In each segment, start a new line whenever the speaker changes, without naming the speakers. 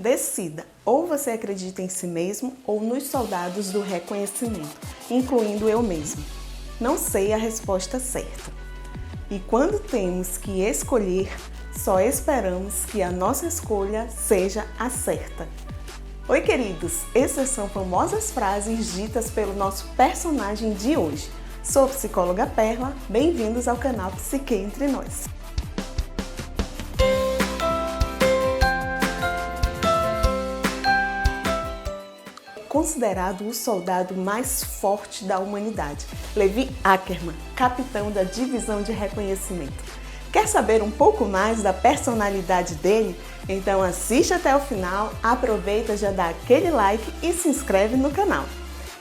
Decida, ou você acredita em si mesmo ou nos soldados do reconhecimento, incluindo eu mesmo. Não sei a resposta certa. E quando temos que escolher, só esperamos que a nossa escolha seja a certa. Oi, queridos! Essas são famosas frases ditas pelo nosso personagem de hoje. Sou a psicóloga Perla, bem-vindos ao canal Psique Entre Nós. Considerado o soldado mais forte da humanidade, Levi Ackerman, capitão da divisão de reconhecimento. Quer saber um pouco mais da personalidade dele? Então assiste até o final, aproveita, já dá aquele like e se inscreve no canal.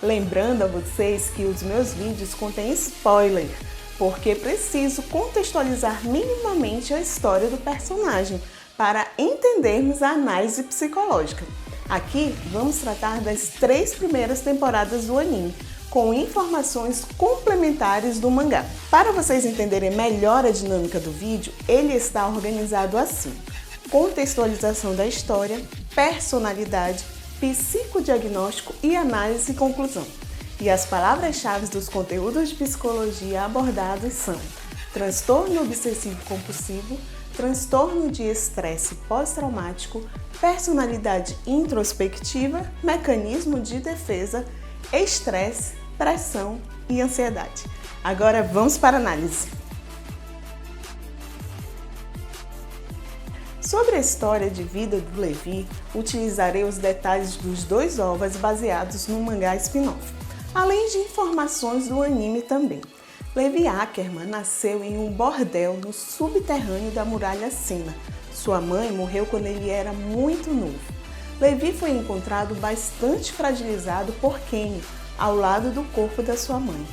Lembrando a vocês que os meus vídeos contêm spoiler, porque preciso contextualizar minimamente a história do personagem para entendermos a análise psicológica. Aqui vamos tratar das 3 primeiras temporadas do anime, com informações complementares do mangá. Para vocês entenderem melhor a dinâmica do vídeo, ele está organizado assim: contextualização da história, personalidade, psicodiagnóstico e análise e conclusão. E as palavras-chave dos conteúdos de psicologia abordados são transtorno obsessivo-compulsivo, transtorno de estresse pós-traumático, personalidade introspectiva, mecanismo de defesa, estresse, pressão e ansiedade. Agora vamos para a análise. Sobre a história de vida do Levi, utilizarei os detalhes dos 2 ovas baseados no mangá spin-off, além de informações do anime também. Levi Ackerman nasceu em um bordel no subterrâneo da Muralha Sina. Sua mãe morreu quando ele era muito novo. Levi foi encontrado bastante fragilizado por Kenny, ao lado do corpo da sua mãe.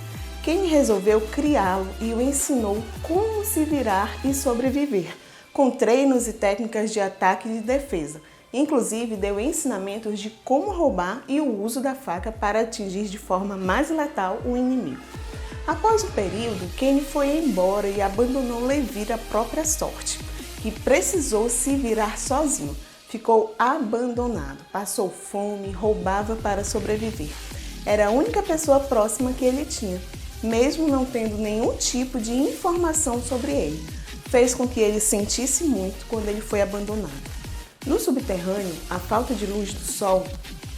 Kenny resolveu criá-lo e o ensinou como se virar e sobreviver, com treinos e técnicas de ataque e de defesa. Inclusive, deu ensinamentos de como roubar e o uso da faca para atingir de forma mais letal o inimigo. Após o período, Kenny foi embora e abandonou Levi à própria sorte, que precisou se virar sozinho. Ficou abandonado, passou fome, roubava para sobreviver. Era a única pessoa próxima que ele tinha, mesmo não tendo nenhum tipo de informação sobre ele. Fez com que ele sentisse muito quando ele foi abandonado. No subterrâneo, a falta de luz do sol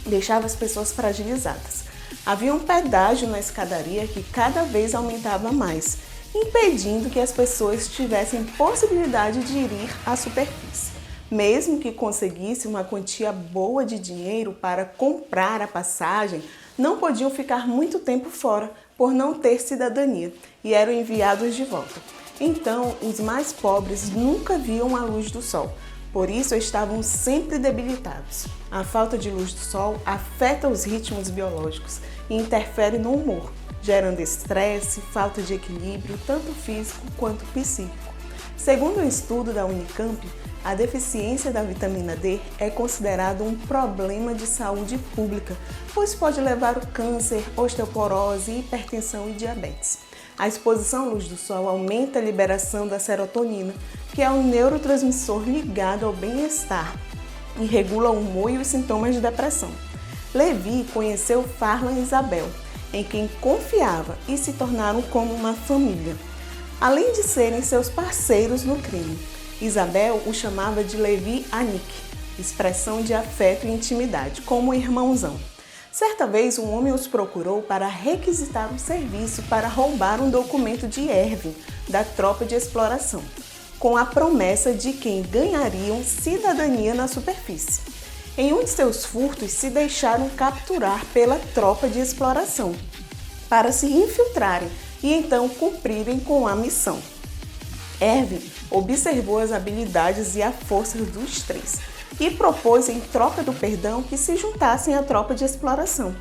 deixava as pessoas fragilizadas. Havia um pedágio na escadaria que cada vez aumentava mais, impedindo que as pessoas tivessem possibilidade de ir à superfície. Mesmo que conseguisse uma quantia boa de dinheiro para comprar a passagem, não podiam ficar muito tempo fora por não ter cidadania e eram enviados de volta. Então, os mais pobres nunca viam a luz do sol, por isso estavam sempre debilitados. A falta de luz do sol afeta os ritmos biológicos e interfere no humor, gerando estresse, falta de equilíbrio, tanto físico quanto psíquico. Segundo um estudo da Unicamp, a deficiência da vitamina D é considerado um problema de saúde pública, pois pode levar ao câncer, osteoporose, hipertensão e diabetes. A exposição à luz do sol aumenta a liberação da serotonina, que é um neurotransmissor ligado ao bem-estar e regula o humor e os sintomas de depressão. Levi conheceu Farlan e Isabel, em quem confiava e se tornaram como uma família. Além de serem seus parceiros no crime, Isabel o chamava de Levi Anik, expressão de afeto e intimidade, como irmãozão. Certa vez, um homem os procurou para requisitar um serviço para roubar um documento de Erwin, da tropa de exploração, com a promessa de que ganhariam cidadania na superfície. Em um de seus furtos, se deixaram capturar pela tropa de exploração, para se infiltrarem e então cumprirem com a missão. Erwin observou as habilidades e a força dos 3 e propôs, em troca do perdão, que se juntassem à tropa de exploração.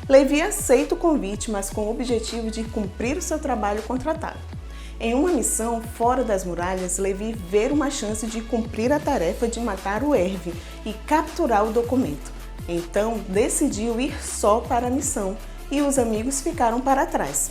Levi aceita o convite, mas com o objetivo de cumprir o seu trabalho contratado. Em uma missão fora das muralhas, Levi vê uma chance de cumprir a tarefa de matar o Erwin e capturar o documento. Então, decidiu ir só para a missão e os amigos ficaram para trás.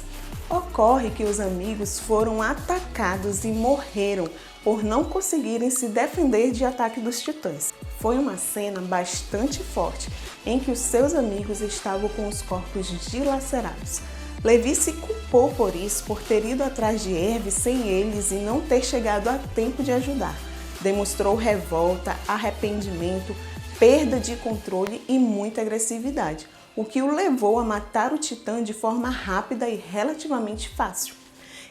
Ocorre que os amigos foram atacados e morreram por não conseguirem se defender de ataque dos titãs. Foi uma cena bastante forte, em que os seus amigos estavam com os corpos dilacerados. Levi se culpou por isso, por ter ido atrás de Herve sem eles e não ter chegado a tempo de ajudar. Demonstrou revolta, arrependimento, perda de controle e muita agressividade, o que o levou a matar o titã de forma rápida e relativamente fácil.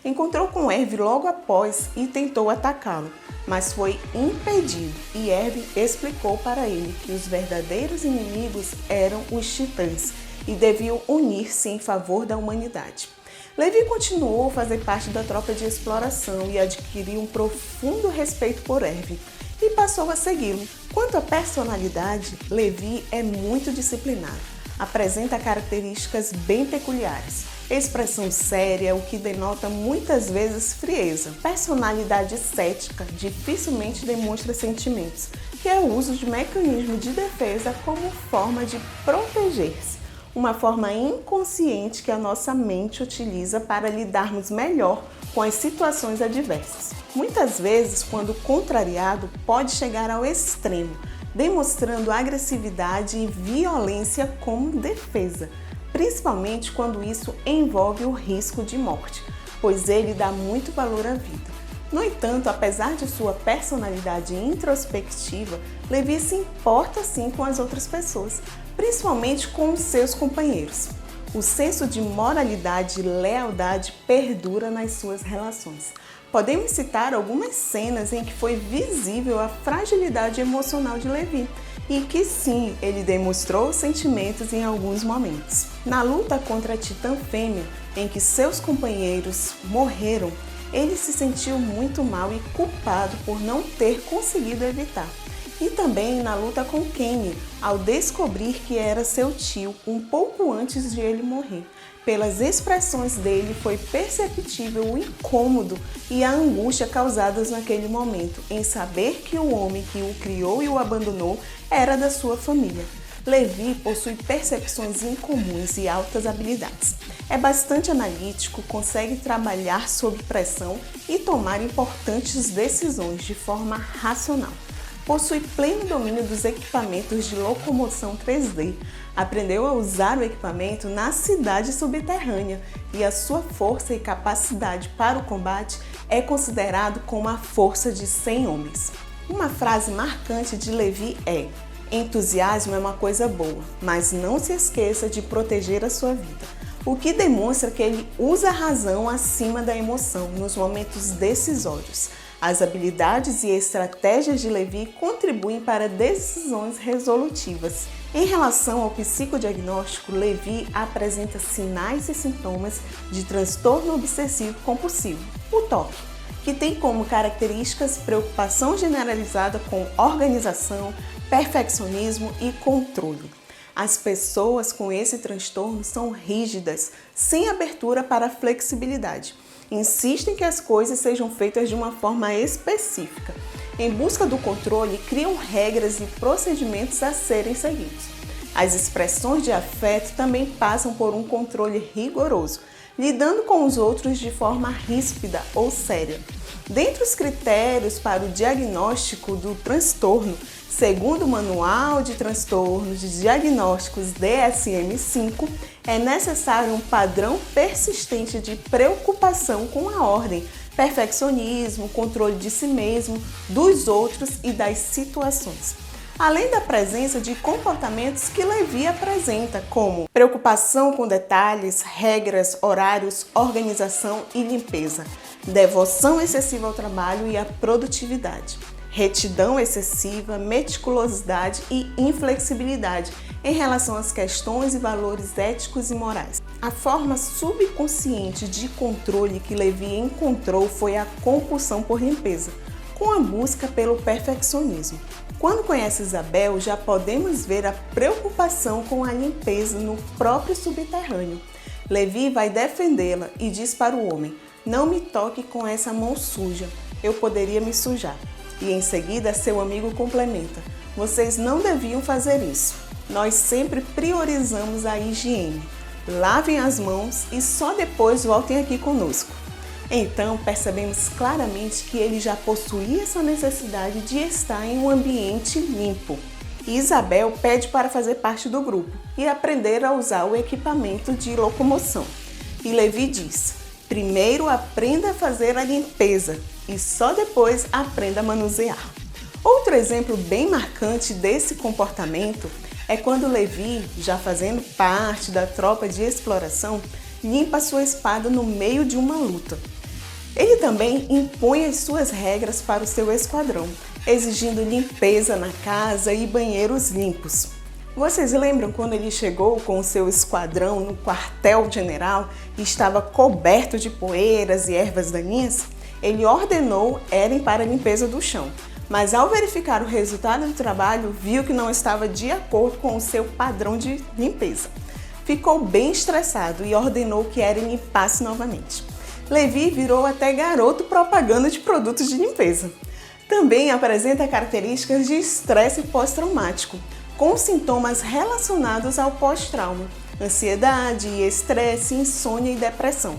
Encontrou com Herve logo após e tentou atacá-lo, mas foi impedido, e Herve explicou para ele que os verdadeiros inimigos eram os titãs e deviam unir-se em favor da humanidade. Levi continuou a fazer parte da tropa de exploração e adquiriu um profundo respeito por Herve e passou a segui-lo. Quanto à personalidade, Levi é muito disciplinado. Apresenta características bem peculiares. Expressão séria, o que denota muitas vezes frieza. Personalidade cética, dificilmente demonstra sentimentos, que é o uso de mecanismo de defesa como forma de proteger-se. Uma forma inconsciente que a nossa mente utiliza para lidarmos melhor com as situações adversas. Muitas vezes, quando contrariado, pode chegar ao extremo, demonstrando agressividade e violência como defesa, principalmente quando isso envolve o risco de morte, pois ele dá muito valor à vida. No entanto, apesar de sua personalidade introspectiva, Levi se importa sim com as outras pessoas, principalmente com os seus companheiros. O senso de moralidade e lealdade perdura nas suas relações. Podemos citar algumas cenas em que foi visível a fragilidade emocional de Levi e que sim, ele demonstrou sentimentos em alguns momentos. Na luta contra a Titã Fêmea, em que seus companheiros morreram, ele se sentiu muito mal e culpado por não ter conseguido evitar. E também na luta com Kenny, ao descobrir que era seu tio um pouco antes de ele morrer. Pelas expressões dele foi perceptível o incômodo e a angústia causadas naquele momento em saber que o homem que o criou e o abandonou era da sua família. Levi possui percepções incomuns e altas habilidades. É bastante analítico, consegue trabalhar sob pressão e tomar importantes decisões de forma racional. Possui pleno domínio dos equipamentos de locomoção 3D. Aprendeu a usar o equipamento na cidade subterrânea e a sua força e capacidade para o combate é considerado como a força de 100 homens. Uma frase marcante de Levi é: entusiasmo é uma coisa boa, mas não se esqueça de proteger a sua vida. O que demonstra que ele usa a razão acima da emoção nos momentos decisórios. As habilidades e estratégias de Levi contribuem para decisões resolutivas. Em relação ao psicodiagnóstico, Levi apresenta sinais e sintomas de transtorno obsessivo compulsivo, o TOC, que tem como características preocupação generalizada com organização, perfeccionismo e controle. As pessoas com esse transtorno são rígidas, sem abertura para a flexibilidade. Insistem que as coisas sejam feitas de uma forma específica. Em busca do controle, criam regras e procedimentos a serem seguidos. As expressões de afeto também passam por um controle rigoroso, lidando com os outros de forma ríspida ou séria. Dentre os critérios para o diagnóstico do transtorno, segundo o Manual de Transtornos de Diagnósticos DSM-5, é necessário um padrão persistente de preocupação com a ordem, perfeccionismo, controle de si mesmo, dos outros e das situações. Além da presença de comportamentos que Levi apresenta, como preocupação com detalhes, regras, horários, organização e limpeza, devoção excessiva ao trabalho e à produtividade, retidão excessiva, meticulosidade e inflexibilidade em relação às questões e valores éticos e morais. A forma subconsciente de controle que Levi encontrou foi a compulsão por limpeza, com a busca pelo perfeccionismo. Quando conhece Isabel, já podemos ver a preocupação com a limpeza no próprio subterrâneo. Levi vai defendê-la e diz para o homem: "Não me toque com essa mão suja, eu poderia me sujar." E em seguida, seu amigo complementa: "Vocês não deviam fazer isso. Nós sempre priorizamos a higiene. Lavem as mãos e só depois voltem aqui conosco." Então percebemos claramente que ele já possuía essa necessidade de estar em um ambiente limpo. E Isabel pede para fazer parte do grupo e aprender a usar o equipamento de locomoção. E Levi diz: primeiro aprenda a fazer a limpeza e só depois aprenda a manusear. Outro exemplo bem marcante desse comportamento é quando Levi, já fazendo parte da tropa de exploração, limpa sua espada no meio de uma luta. Ele também impõe as suas regras para o seu esquadrão, exigindo limpeza na casa e banheiros limpos. Vocês lembram quando ele chegou com o seu esquadrão no quartel-general e estava coberto de poeiras e ervas daninhas? Ele ordenou Eren para a limpeza do chão, mas ao verificar o resultado do trabalho, viu que não estava de acordo com o seu padrão de limpeza. Ficou bem estressado e ordenou que Eren limpasse novamente. Levi virou até garoto propaganda de produtos de limpeza. Também apresenta características de estresse pós-traumático, com sintomas relacionados ao pós-trauma, ansiedade, estresse, insônia e depressão.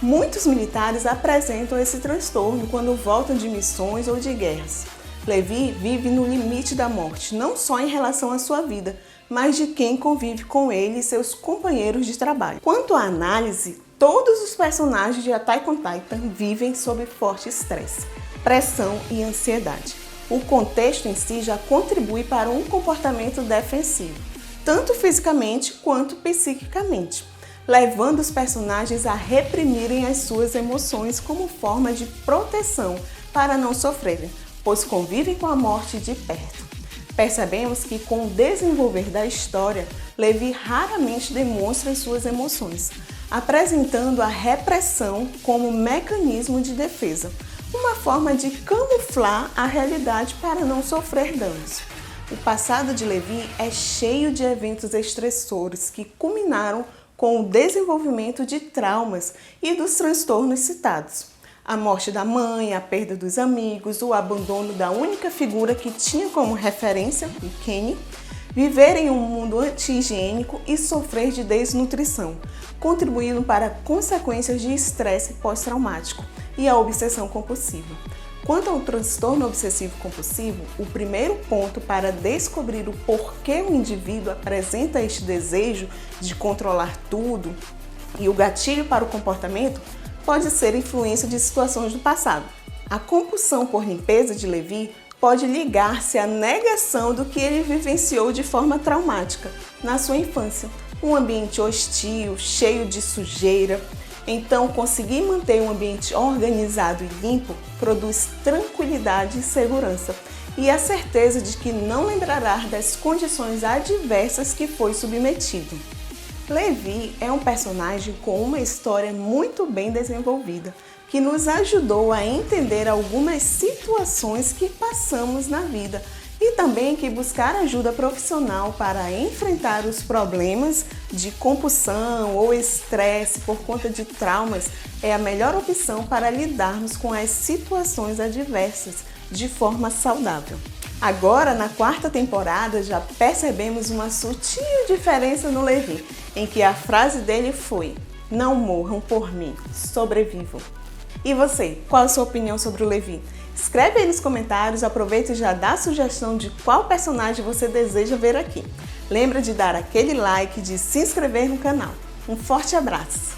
Muitos militares apresentam esse transtorno quando voltam de missões ou de guerras. Levi vive no limite da morte, não só em relação à sua vida, mas de quem convive com ele e seus companheiros de trabalho. Quanto à análise, todos os personagens de Attack on Titan vivem sob forte estresse, pressão e ansiedade. O contexto em si já contribui para um comportamento defensivo, tanto fisicamente quanto psiquicamente, levando os personagens a reprimirem as suas emoções como forma de proteção para não sofrerem, pois convivem com a morte de perto. Percebemos que com o desenvolver da história, Levi raramente demonstra as suas emoções, apresentando a repressão como mecanismo de defesa, uma forma de camuflar a realidade para não sofrer danos. O passado de Levi é cheio de eventos estressores que culminaram com o desenvolvimento de traumas e dos transtornos citados. A morte da mãe, a perda dos amigos, o abandono da única figura que tinha como referência, o Kenny, viver em um mundo anti-higiênico e sofrer de desnutrição, contribuindo para consequências de estresse pós-traumático e a obsessão compulsiva. Quanto ao transtorno obsessivo-compulsivo, o primeiro ponto para descobrir o porquê o indivíduo apresenta este desejo de controlar tudo e o gatilho para o comportamento pode ser influência de situações do passado. A compulsão por limpeza de Levi pode ligar-se à negação do que ele vivenciou de forma traumática na sua infância, um ambiente hostil, cheio de sujeira. Então, conseguir manter um ambiente organizado e limpo produz tranquilidade e segurança e a certeza de que não lembrará das condições adversas que foi submetido. Levi é um personagem com uma história muito bem desenvolvida, que nos ajudou a entender algumas situações que passamos na vida e também que buscar ajuda profissional para enfrentar os problemas de compulsão ou estresse por conta de traumas é a melhor opção para lidarmos com as situações adversas de forma saudável. Agora, na quarta temporada, já percebemos uma sutil diferença no Levi, em que a frase dele foi: "Não morram por mim, sobrevivam". E você, qual a sua opinião sobre o Levi? Escreve aí nos comentários, aproveita e já dá a sugestão de qual personagem você deseja ver aqui. Lembra de dar aquele like, de se inscrever no canal. Um forte abraço!